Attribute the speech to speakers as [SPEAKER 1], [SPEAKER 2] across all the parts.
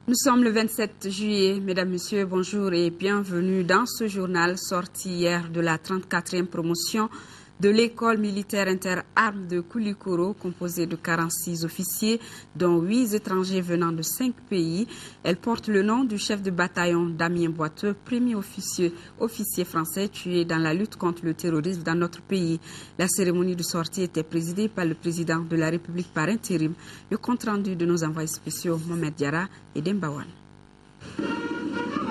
[SPEAKER 1] Nous sommes le 27 juillet. Mesdames, Messieurs, bonjour et bienvenue dans ce journal sorti hier de la 34e promotion de l'école militaire interarmes de Koulikoro, composée de 46 officiers, dont 8 étrangers venant de 5 pays. Elle porte le nom du chef de bataillon Damien Boiteux, premier officier français tué dans la lutte contre le terrorisme dans notre pays. La cérémonie de sortie était présidée par le président de la République par intérim. Le compte-rendu de nos envoyés spéciaux, Mohamed Diarra et Dembawan.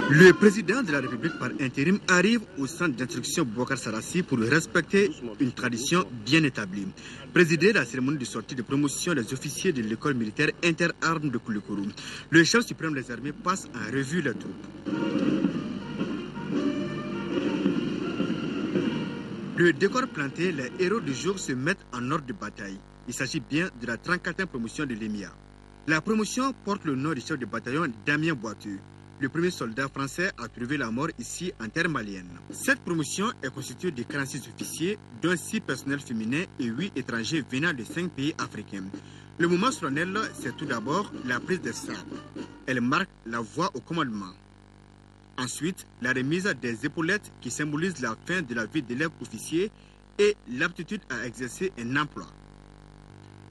[SPEAKER 2] Le président de la République par intérim arrive au centre d'instruction Boubacar Sarassi pour respecter une tradition bien établie. Présider la cérémonie de sortie de promotion des officiers de l'école militaire interarmes de Koulikoro. Le chef suprême des armées passe en revue les troupes. Le décor planté, les héros du jour se mettent en ordre de bataille. Il s'agit bien de la 34e promotion de l'EMIA. La promotion porte le nom du chef de bataillon Damien Boiteux. Le premier soldat français a trouvé la mort ici en terre malienne. Cette promotion est constituée de 46 officiers, dont 6 personnels féminins et 8 étrangers venant de 5 pays africains. Le moment solennel, c'est tout d'abord la prise de sabre. Elle marque la voie au commandement. Ensuite, la remise des épaulettes qui symbolisent la fin de la vie d'élève officier et l'aptitude à exercer un emploi.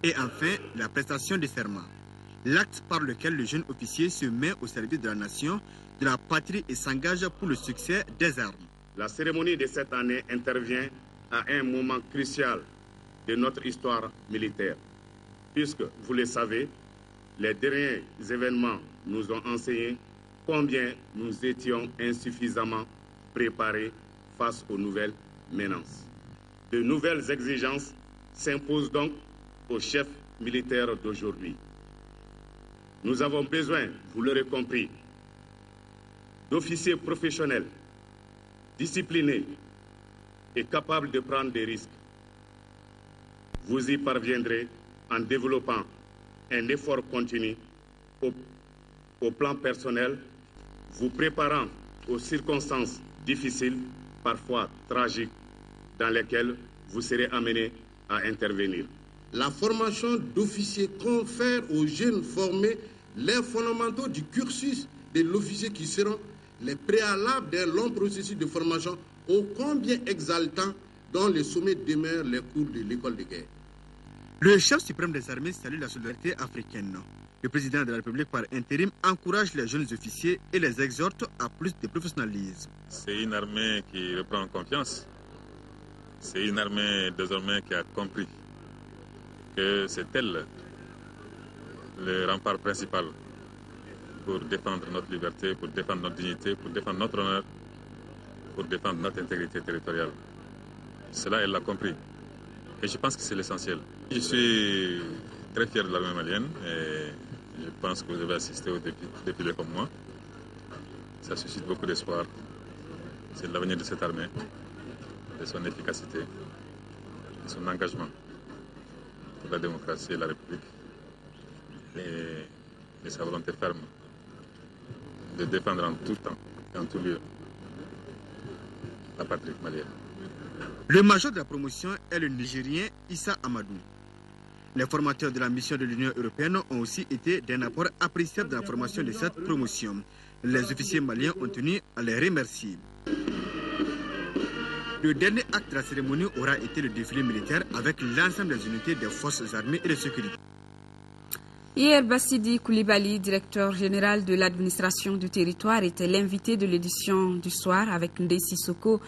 [SPEAKER 2] Et enfin, la prestation de serment. L'acte par lequel le jeune officier se met au service de la nation, de la patrie et s'engage pour le succès des armes.
[SPEAKER 3] La cérémonie de cette année intervient à un moment crucial de notre histoire militaire. Puisque, vous le savez, les derniers événements nous ont enseigné combien nous étions insuffisamment préparés face aux nouvelles menaces. De nouvelles exigences s'imposent donc aux chefs militaires d'aujourd'hui. Nous avons besoin, vous l'aurez compris, d'officiers professionnels, disciplinés et capables de prendre des risques. Vous y parviendrez en développant un effort continu au plan personnel, vous préparant aux circonstances difficiles, parfois tragiques, dans lesquelles vous serez amenés à intervenir.
[SPEAKER 4] La formation d'officiers confère aux jeunes formés les fondamentaux du cursus de l'officier qui seront les préalables d'un long processus de formation ô combien exaltant dont le sommet demeure les cours de l'école de guerre.
[SPEAKER 2] Le chef suprême des armées salue la solidarité africaine. Le président de la République par intérim encourage les jeunes officiers et les exhorte à plus de professionnalisme.
[SPEAKER 5] C'est une armée qui reprend confiance. C'est une armée désormais qui a compris que c'est elle le rempart principal pour défendre notre liberté, pour défendre notre dignité, pour défendre notre honneur, pour défendre notre intégrité territoriale. Cela, elle l'a compris. Et je pense que c'est l'essentiel. Je suis très fier de l'armée malienne et je pense que vous avez assisté au défilé comme moi. Ça suscite beaucoup d'espoir. C'est l'avenir de cette armée, de son efficacité, de son engagement pour la démocratie et la République. Et sa volonté ferme de défendre en tout temps et en tout lieu la patrie malienne.
[SPEAKER 2] Le major de la promotion est le Nigérien Issa Amadou. Les formateurs de la mission de l'Union européenne ont aussi été d'un apport appréciable dans la formation de cette promotion. Les officiers maliens ont tenu à les remercier. Le dernier acte de la cérémonie aura été le défilé militaire avec l'ensemble des unités des forces armées et de sécurité.
[SPEAKER 1] Hier, Bassidi Koulibaly, directeur général de l'administration du territoire, était l'invité de l'édition du soir avec Ndeye Sissoko.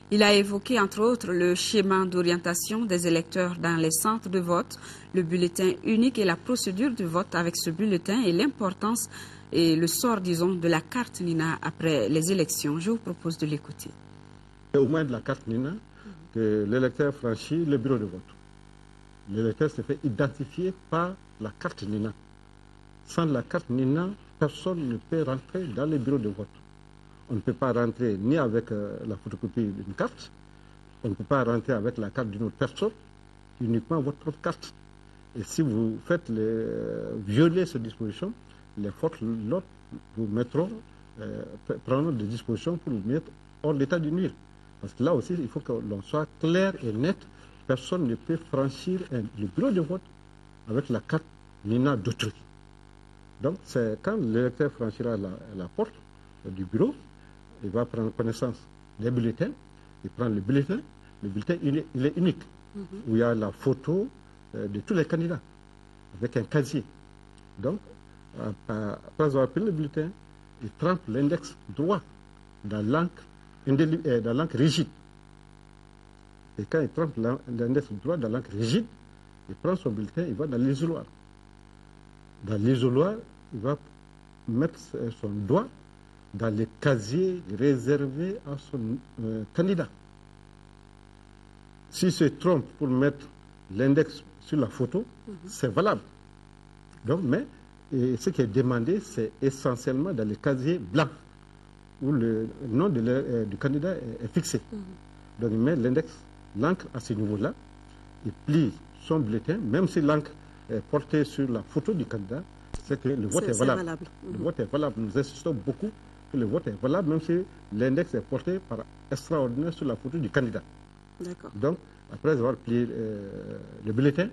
[SPEAKER 1] Il a évoqué entre autres le schéma d'orientation des électeurs dans les centres de vote, le bulletin unique et la procédure de vote avec ce bulletin et l'importance et le sort, disons, de la carte Nina après les élections. Je vous propose de l'écouter.
[SPEAKER 6] Au moins de la carte Nina, que l'électeur franchit le bureau de vote. L'électeur se fait identifier par la carte Nina. Sans la carte Nina, personne ne peut rentrer dans les bureaux de vote. On ne peut pas rentrer ni avec la photocopie d'une carte, on ne peut pas rentrer avec la carte d'une autre personne, uniquement votre propre carte. Et si vous faites violer ces dispositions, les forces de l'ordre vous mettront, prendront des dispositions pour vous mettre hors d'état de nuire. Parce que là aussi, il faut que l'on soit clair et net. Personne ne peut franchir le bureau de vote avec la carte NINA d'autrui. Donc, c'est quand l'électeur franchira la porte du bureau, il va prendre connaissance des bulletins, il prend le bulletin il est unique, où il y a la photo de tous les candidats, avec un casier. Donc, après avoir pris le bulletin, il trempe l'index droit dans l'encre rigide. Et quand il trempe l'index droit dans l'encre rigide, il prend son bulletin, il va dans l'isoloir. Dans l'isoloir, il va mettre son doigt dans les casiers réservés à son candidat. S'il se trompe pour mettre l'index sur la photo, c'est valable. Donc, mais ce qui est demandé, c'est essentiellement dans les casiers blancs, où le nom du candidat est fixé. Donc, il met l'encre à ce niveau-là, il plie son bulletin, même si l'encre est portée sur la photo du candidat, c'est que le vote est valable. Le vote est valable. Nous insistons beaucoup que le vote est valable, même si l'index est porté par extraordinaire sur la photo du candidat. Donc, après avoir plié le bulletin,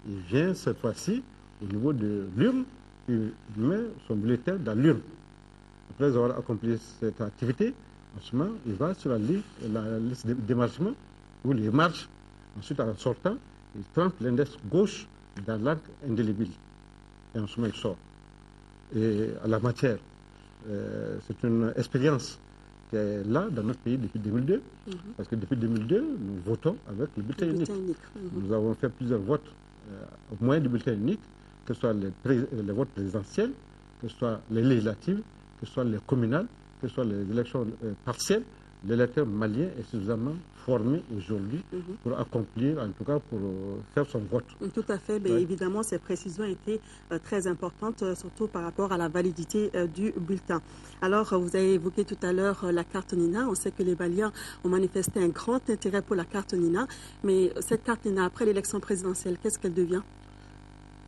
[SPEAKER 6] il vient cette fois-ci au niveau de l'urne, il met son bulletin dans l'urne. Après avoir accompli cette activité, en ce moment, il va sur la liste d'émargement, où il marche. Ensuite, en sortant, il trempe l'index gauche dans l'encre indélébile. Et en ce moment, il sort. Et à la matière, c'est une expérience qui est là dans notre pays depuis 2002, parce que depuis 2002, nous votons avec le bulletin unique. Nous avons fait plusieurs votes au moyen du bulletin unique, que ce soit les votes présidentiels, que ce soit les législatives, que ce soit les communales, que ce soit les élections partielles. L'électeur malien est suffisamment formé aujourd'hui pour accomplir, en tout cas pour faire son vote.
[SPEAKER 7] Tout à fait. Mais évidemment, ces précisions étaient très importantes, surtout par rapport à la validité du bulletin. Alors, vous avez évoqué tout à l'heure la carte NINA. On sait que les Maliens ont manifesté un grand intérêt pour la carte NINA. Mais cette carte NINA, après l'élection présidentielle, qu'est-ce qu'elle devient?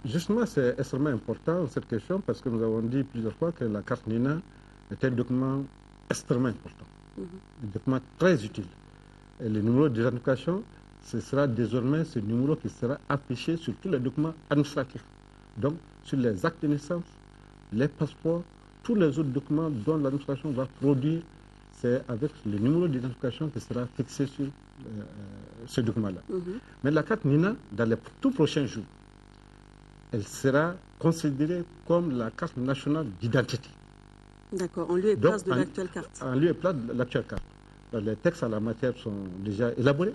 [SPEAKER 6] Justement, c'est extrêmement important cette question parce que nous avons dit plusieurs fois que la carte NINA est un document extrêmement important. Un document très utile. Et le numéro d'identification, ce sera désormais ce numéro qui sera affiché sur tous les documents administratifs. Donc, sur les actes de naissance, les passeports, tous les autres documents dont l'administration va produire, c'est avec le numéro d'identification qui sera fixé sur ce document-là. Mais la carte NINA, dans les tout prochains jours, elle sera considérée comme la carte nationale d'identité.
[SPEAKER 7] D'accord, en lieu et place de l'actuelle carte.
[SPEAKER 6] En lieu et place de l'actuelle carte. Les textes en la matière sont déjà élaborés.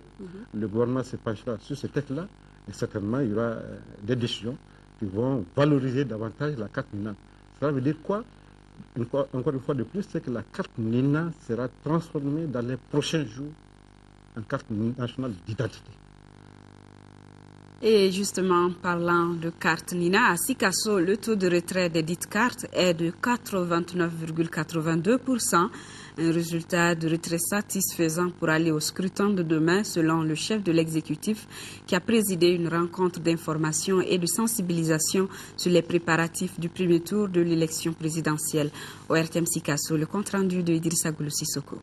[SPEAKER 6] Le gouvernement se penchera sur ces textes-là et certainement il y aura des décisions qui vont valoriser davantage la carte NINA. Cela veut dire quoi? Encore une fois de plus, c'est que la carte NINA sera transformée dans les prochains jours en carte nationale d'identité.
[SPEAKER 1] Et justement, parlant de carte NINA, à Sikasso, le taux de retrait des dites cartes est de 89,82%, un résultat de retrait satisfaisant pour aller au scrutin de demain, selon le chef de l'exécutif qui a présidé une rencontre d'information et de sensibilisation sur les préparatifs du premier tour de l'élection présidentielle. Au RTM Sikasso, le compte-rendu de Idrissa Goulou Sissoko.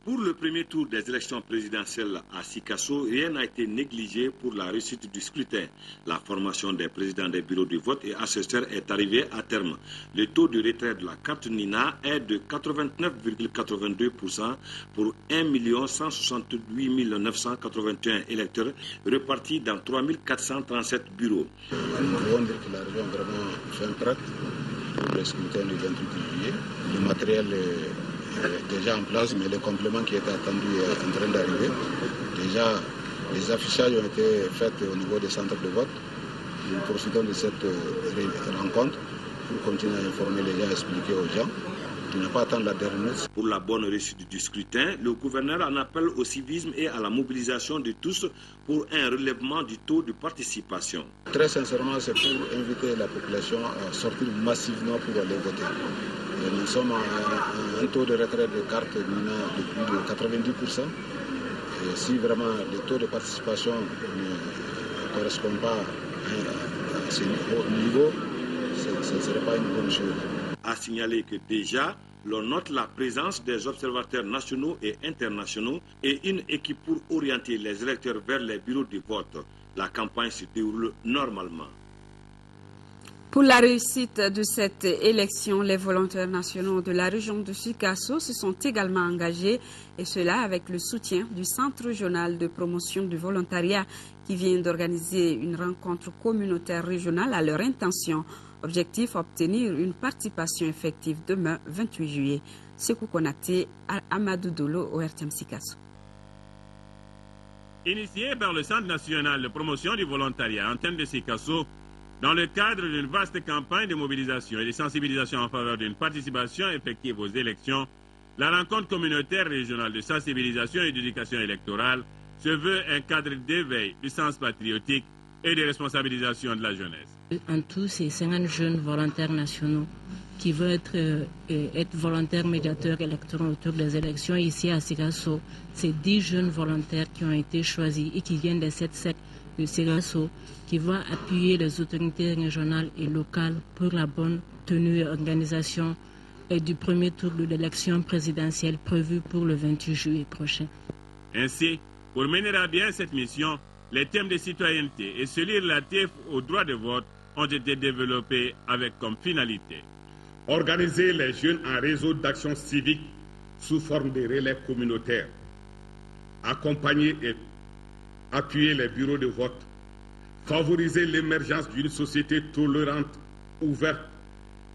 [SPEAKER 8] Pour le premier tour des élections présidentielles à Sikasso, rien n'a été négligé pour la réussite du scrutin. La formation des présidents des bureaux de vote et assesseurs est arrivée à terme. Le taux de retrait de la carte NINA est de 89,82% pour 1 168 981 électeurs répartis dans 3 437 bureaux.
[SPEAKER 9] Nous pouvons dire que la région vraiment fait prête pour le scrutin du 28 juillet. Le matériel est déjà en place, mais le complément qui était attendu est en train d'arriver. Déjà, les affichages ont été faits au niveau des centres de vote. Nous profitons de cette rencontre pour continuer à informer les gens, expliquer aux gens. Il n'a pas à attendre la dernière minute.
[SPEAKER 8] Pour la bonne réussite du scrutin, le gouverneur en appelle au civisme et à la mobilisation de tous pour un relèvement du taux de participation.
[SPEAKER 9] Très sincèrement, c'est pour inviter la population à sortir massivement pour aller voter. Et nous sommes à un taux de retrait de cartes de plus de 90%. Et si vraiment le taux de participation ne correspond pas à ce niveau, ce ne serait pas une bonne chose.
[SPEAKER 8] A signaler que déjà, L'on note la présence des observateurs nationaux et internationaux et une équipe pour orienter les électeurs vers les bureaux de vote. La campagne se déroule normalement.
[SPEAKER 1] Pour la réussite de cette élection, les volontaires nationaux de la région de Sikasso se sont également engagés, et cela avec le soutien du Centre régional de promotion du volontariat qui vient d'organiser une rencontre communautaire régionale à leur intention. Objectif, obtenir une participation effective demain 28 juillet. Sekou Konaté, Amadou Dolo, ORTM Sikasso.
[SPEAKER 10] Initié par le Centre national de promotion du volontariat Antenne de Sikasso, dans le cadre d'une vaste campagne de mobilisation et de sensibilisation en faveur d'une participation effective aux élections, la rencontre communautaire régionale de sensibilisation et d'éducation électorale se veut un cadre d'éveil du sens patriotique et de responsabilisation de la jeunesse.
[SPEAKER 11] En tout, c'est 50 jeunes volontaires nationaux qui veulent être volontaires médiateurs électoraux autour des élections ici à Sikasso. C'est 10 jeunes volontaires qui ont été choisis et qui viennent des 7 sectes de Sikasso, qui va appuyer les autorités régionales et locales pour la bonne tenue et organisation du premier tour de l'élection présidentielle prévue pour le 28 juillet prochain.
[SPEAKER 10] Ainsi, pour mener à bien cette mission, les thèmes de citoyenneté et celui relatif au droit de vote ont été développés avec comme finalité
[SPEAKER 3] organiser les jeunes en réseau d'action civique sous forme de relais communautaires, accompagner et appuyer les bureaux de vote, favoriser l'émergence d'une société tolérante, ouverte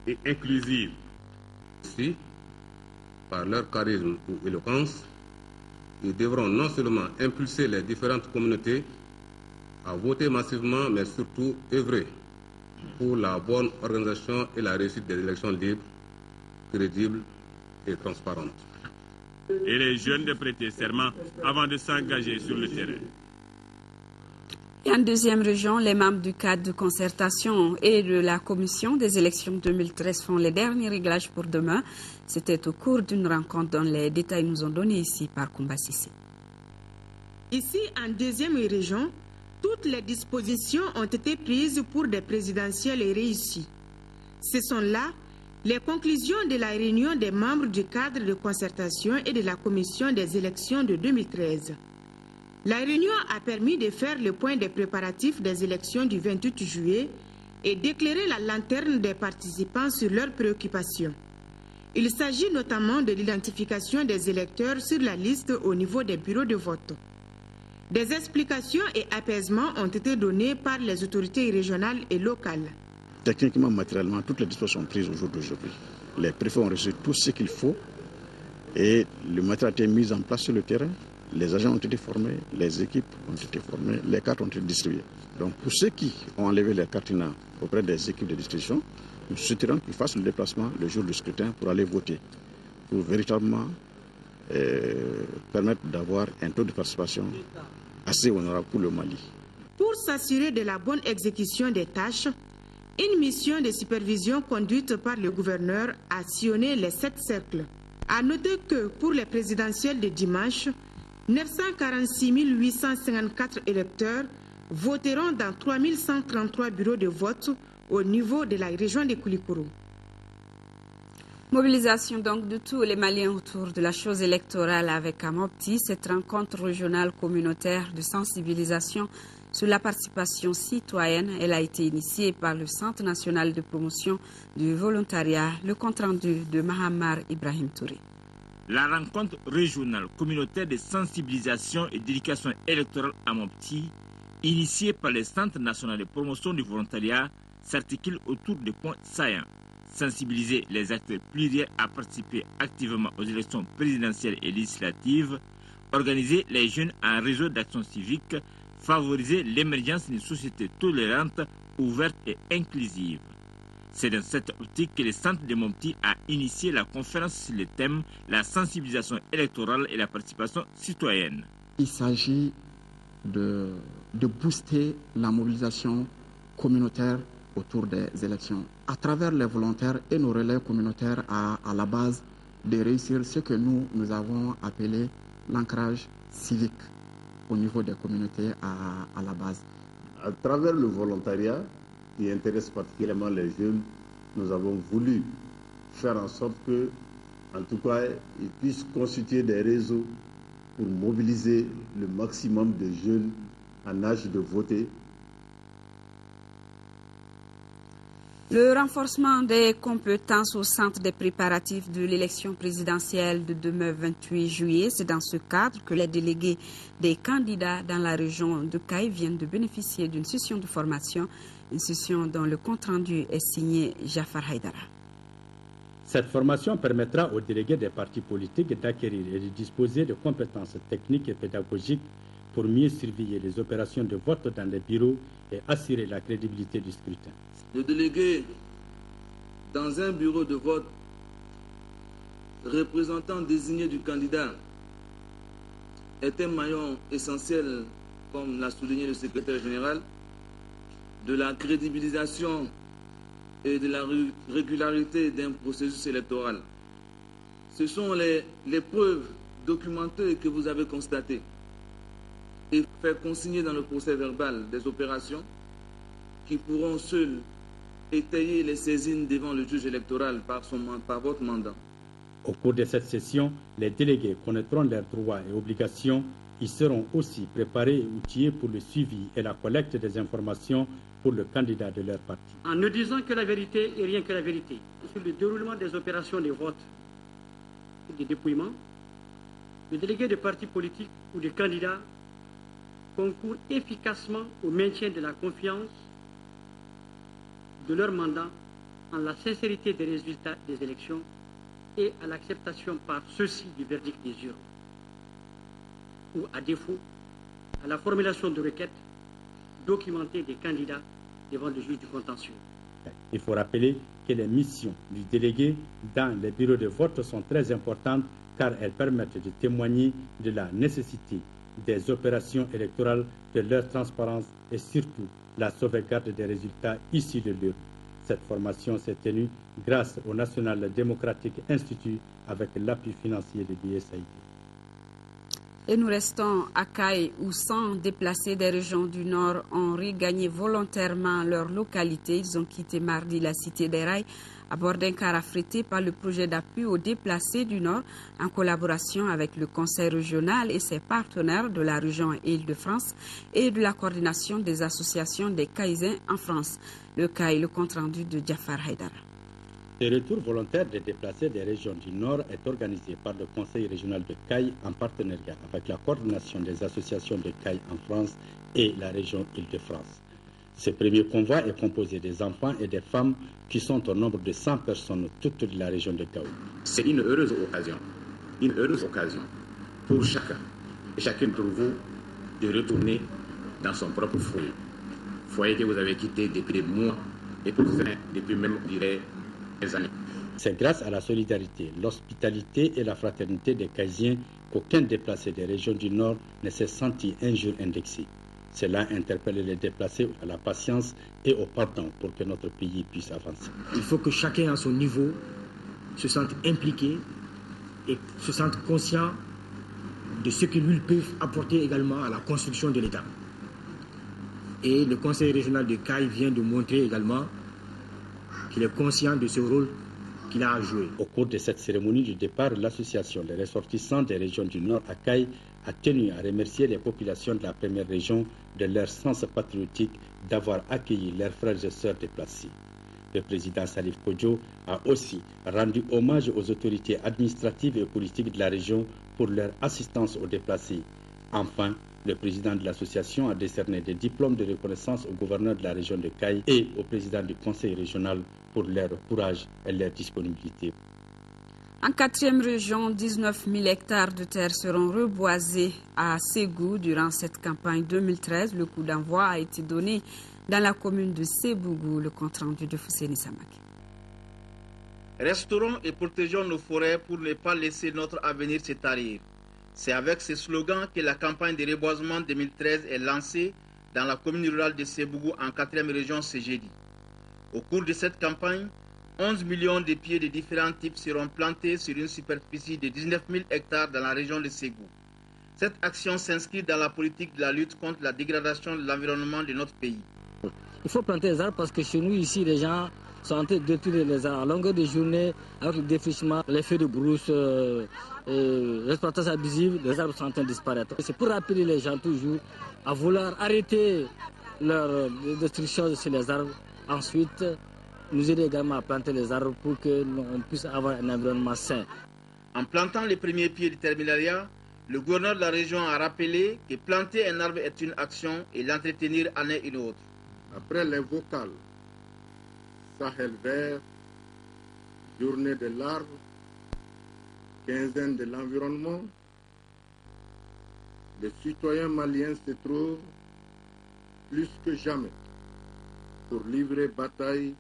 [SPEAKER 3] et inclusive.
[SPEAKER 12] Si, par leur charisme ou éloquence, ils devront non seulement impulser les différentes communautés à voter massivement, mais surtout œuvrer pour la bonne organisation et la réussite des élections libres, crédibles et transparentes.
[SPEAKER 10] Et les jeunes de prêter serment avant de s'engager sur le terrain.
[SPEAKER 1] Et en deuxième région, les membres du cadre de concertation et de la commission des élections 2013 font les derniers réglages pour demain. C'était au cours d'une rencontre dont les détails nous ont donnés ici par Koumba Sissi.
[SPEAKER 13] Ici, en deuxième région, toutes les dispositions ont été prises pour des présidentielles réussies. Ce sont là les conclusions de la réunion des membres du cadre de concertation et de la commission des élections de 2013. La réunion a permis de faire le point des préparatifs des élections du 28 juillet et d'éclairer la lanterne des participants sur leurs préoccupations. Il s'agit notamment de l'identification des électeurs sur la liste au niveau des bureaux de vote. Des explications et apaisements ont été donnés par les autorités régionales et locales.
[SPEAKER 9] Techniquement, matériellement, toutes les dispositions sont prises au jour d'aujourd'hui. Les préfets ont reçu tout ce qu'il faut et le matériel a été mis en place sur le terrain. Les agents ont été formés, les équipes ont été formées, les cartes ont été distribuées. Donc pour ceux qui ont enlevé les cartes auprès des équipes de distribution, nous souhaiterons qu'ils fassent le déplacement le jour du scrutin pour aller voter, pour véritablement permettre d'avoir un taux de participation assez honorable pour le Mali.
[SPEAKER 13] Pour s'assurer de la bonne exécution des tâches, une mission de supervision conduite par le gouverneur a sillonné les 7 cercles. À noter que pour les présidentielles de dimanche, 946 854 électeurs voteront dans 3133 bureaux de vote au niveau de la région de Koulikoro.
[SPEAKER 1] Mobilisation donc de tous les Maliens autour de la chose électorale avec Amopti, cette rencontre régionale communautaire de sensibilisation sur la participation citoyenne. Elle a été initiée par le Centre national de promotion du volontariat, le compte-rendu de Mahamar Ibrahim Touré.
[SPEAKER 14] La rencontre régionale communautaire de sensibilisation et d'éducation électorale Amopti, initiée par le Centre national de promotion du volontariat, s'articule autour de points saillants. Sensibiliser les acteurs pluriels à participer activement aux élections présidentielles et législatives, organiser les jeunes en réseau d'action civique, favoriser l'émergence d'une société tolérante, ouverte et inclusive. C'est dans cette optique que le Centre de Mopti a initié la conférence sur le thème « La sensibilisation électorale et la participation citoyenne ».
[SPEAKER 15] Il s'agit de booster la mobilisation communautaire autour des élections. À travers les volontaires et nos relais communautaires à la base de réussir ce que nous avons appelé l'ancrage civique au niveau des communautés à la base.
[SPEAKER 16] À travers le volontariat qui intéresse particulièrement les jeunes, nous avons voulu faire en sorte que en tout cas, ils puissent constituer des réseaux pour mobiliser le maximum de jeunes en âge de voter.
[SPEAKER 1] Le renforcement des compétences au centre des préparatifs de l'élection présidentielle de demain 28 juillet, c'est dans ce cadre que les délégués des candidats dans la région de Caille viennent de bénéficier d'une session de formation, une session dont le compte-rendu est signé Jafar Haïdara.
[SPEAKER 17] Cette formation permettra aux délégués des partis politiques d'acquérir et de disposer de compétences techniques et pédagogiques pour mieux surveiller les opérations de vote dans les bureaux et assurer la crédibilité du scrutin.
[SPEAKER 18] Le délégué dans un bureau de vote représentant désigné du candidat est un maillon essentiel, comme l'a souligné le secrétaire général, de la crédibilisation et de la régularité d'un processus électoral. Ce sont les preuves documentées que vous avez constatées et faire consigner dans le procès verbal des opérations qui pourront seules étayer les saisines devant le juge électoral par votre mandat.
[SPEAKER 17] Au cours de cette session, les délégués connaîtront leurs droits et obligations. Ils seront aussi préparés et outillés pour le suivi et la collecte des informations pour le candidat de leur parti.
[SPEAKER 19] En ne disant que la vérité et rien que la vérité sur le déroulement des opérations de vote et de dépouillement, les délégués de partis politiques ou des candidats concourent efficacement au maintien de la confiance de leur mandat en la sincérité des résultats des élections et à l'acceptation par ceux-ci du verdict des urnes, ou à défaut, à la formulation de requêtes documentées des candidats devant le juge du contentieux.
[SPEAKER 17] Il faut rappeler que les missions du délégué dans les bureaux de vote sont très importantes car elles permettent de témoigner de la nécessité des opérations électorales, de leur transparence et surtout la sauvegarde des résultats issus de l'urne. Cette formation s'est tenue grâce au National Democratic Institute avec l'appui financier de l'USAID.
[SPEAKER 1] Et nous restons à Caille où 100 déplacés des régions du Nord ont regagné volontairement leur localité. Ils ont quitté mardi la cité des Rails à bord d'un car affrété par le projet d'appui aux déplacés du Nord en collaboration avec le Conseil régional et ses partenaires de la région Île-de-France et de la coordination des associations des Caïsiens en France. Le Caille, le compte-rendu de Jafar Haïdara.
[SPEAKER 17] Le retour volontaire des déplacés des régions du Nord est organisé par le Conseil régional de Caille en partenariat avec la coordination des associations de Caille en France et la région Île-de-France. Ce premier convoi est composé des enfants et des femmes qui sont au nombre de 100 personnes toute de la région de Kaou.
[SPEAKER 20] C'est une heureuse occasion pour chacun et chacune d'entre vous de retourner dans son propre foyer. Foyer que vous avez quitté depuis des mois et pour certains depuis même, je dirais, des années.
[SPEAKER 17] C'est grâce à la solidarité, l'hospitalité et la fraternité des Caïsiens qu'aucun déplacé des régions du Nord ne s'est senti un jour indexé. Cela interpelle les déplacés à la patience et au pardon pour que notre pays puisse avancer.
[SPEAKER 19] Il faut que chacun à son niveau se sente impliqué et se sente conscient de ce que lui peut apporter également à la construction de l'État. Et le Conseil régional de Caille vient de montrer également qu'il est conscient de ce rôle qu'il a à jouer.
[SPEAKER 17] Au cours de cette cérémonie du départ, l'association des ressortissants des régions du Nord à Caille a tenu à remercier les populations de la première région de leur sens patriotique d'avoir accueilli leurs frères et sœurs déplacés. Le président Salif Kodjo a aussi rendu hommage aux autorités administratives et politiques de la région pour leur assistance aux déplacés. Enfin, le président de l'association a décerné des diplômes de reconnaissance au gouverneur de la région de Caille et au président du conseil régional pour leur courage et leur disponibilité.
[SPEAKER 1] En 4e région, 19 000 hectares de terre seront reboisés à Ségou durant cette campagne 2013. Le coup d'envoi a été donné dans la commune de Sébougou, le compte-rendu de Fousséni Samaki.
[SPEAKER 21] Restaurons et protégeons nos forêts pour ne pas laisser notre avenir se tarir. C'est avec ce slogan que la campagne de reboisement 2013 est lancée dans la commune rurale de Sébougou en 4e région ce jeudi. Au cours de cette campagne, 11 millions de pieds de différents types seront plantés sur une superficie de 19 000 hectares dans la région de Ségou. Cette action s'inscrit dans la politique de la lutte contre la dégradation de l'environnement de notre pays.
[SPEAKER 19] Il faut planter des arbres parce que chez nous, ici, les gens sont en train de détruire les arbres à longueur de journée avec le défrichement, les feux de brousse, l'exploitation abusive, les arbres sont en train de disparaître. C'est pour rappeler les gens toujours à vouloir arrêter leur destruction sur les arbres. Ensuite, nous aider également à planter les arbres pour que l'on puisse avoir un environnement sain.
[SPEAKER 21] En plantant les premiers pieds du terminariat, le gouverneur de la région a rappelé que planter un arbre est une action et l'entretenir en est une autre.
[SPEAKER 9] Après les vocales, Sahel vert, journée de l'arbre, quinzaine de l'environnement, les citoyens maliens se trouvent plus que jamais pour livrer bataille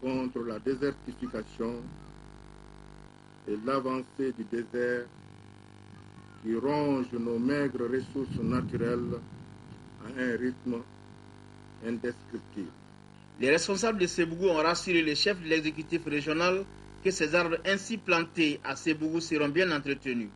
[SPEAKER 9] contre la désertification et l'avancée du désert qui ronge nos maigres ressources naturelles à un rythme indescriptible.
[SPEAKER 21] Les responsables de Sébougou ont rassuré les chefs de l'exécutif régional que ces arbres ainsi plantés à Sébougou seront bien entretenus.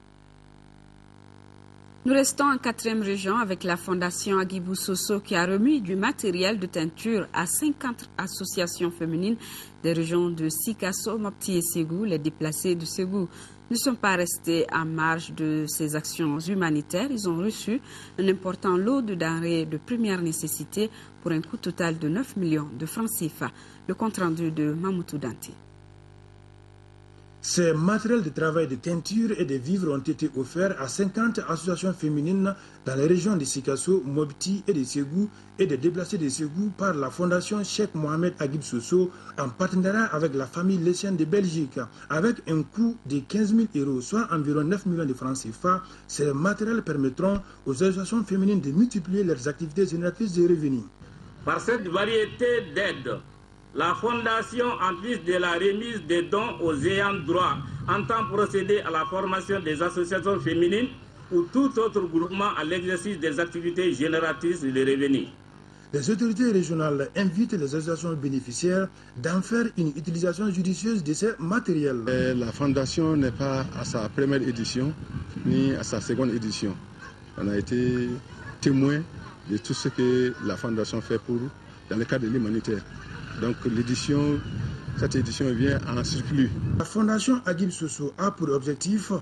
[SPEAKER 1] Nous restons en 4e région avec la Fondation Agibou Soso qui a remis du matériel de teinture à 50 associations féminines des régions de Sikasso, Mopti et Ségou, les déplacés de Ségou. Ne sont pas restés en marge de ces actions humanitaires. Ils ont reçu un important lot de denrées de première nécessité pour un coût total de 9 millions de francs CFA. Le compte-rendu de Mamoutou Danti.
[SPEAKER 4] Ces matériels de travail de teinture et de vivres ont été offerts à 50 associations féminines dans les régions de Sikasso, Mopti et de Ségou et des déplacés de Ségou par la Fondation Cheikh Mohamed Agib Soso en partenariat avec la famille Lessienne de Belgique. Avec un coût de 15 000 €, soit environ 9 millions de francs CFA, ces matériels permettront aux associations féminines de multiplier leurs activités génératrices de revenus.
[SPEAKER 22] Par cette variété d'aides, la Fondation, en plus de la remise des dons aux ayants droit, entend procéder à la formation des associations féminines ou tout autre groupement à l'exercice des activités génératrices de revenus.
[SPEAKER 4] Les autorités régionales invitent les associations bénéficiaires d'en faire une utilisation judicieuse de ces matériels.
[SPEAKER 9] La Fondation n'est pas à sa première édition ni à sa seconde édition. On a été témoin de tout ce que la Fondation fait dans le cadre de l'humanitaire. Donc cette édition vient en surplus.
[SPEAKER 4] La Fondation Agib Soso a pour objectif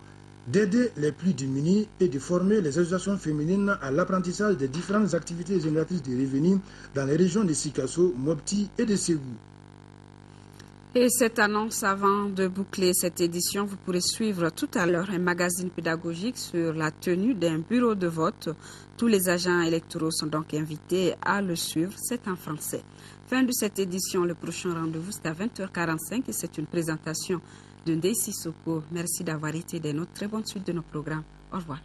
[SPEAKER 4] d'aider les plus démunis et de former les associations féminines à l'apprentissage des différentes activités génératrices de revenus dans les régions de Sikasso, Mopti et de Ségou.
[SPEAKER 1] Et cette annonce, avant de boucler cette édition, vous pourrez suivre tout à l'heure un magazine pédagogique sur la tenue d'un bureau de vote. Tous les agents électoraux sont donc invités à le suivre. C'est en français. Fin de cette édition. Le prochain rendez-vous, c'est à 20h45 et c'est une présentation de Ndeye Sissoko. Merci d'avoir été des nôtres. Très bonne suite de nos programmes. Au revoir.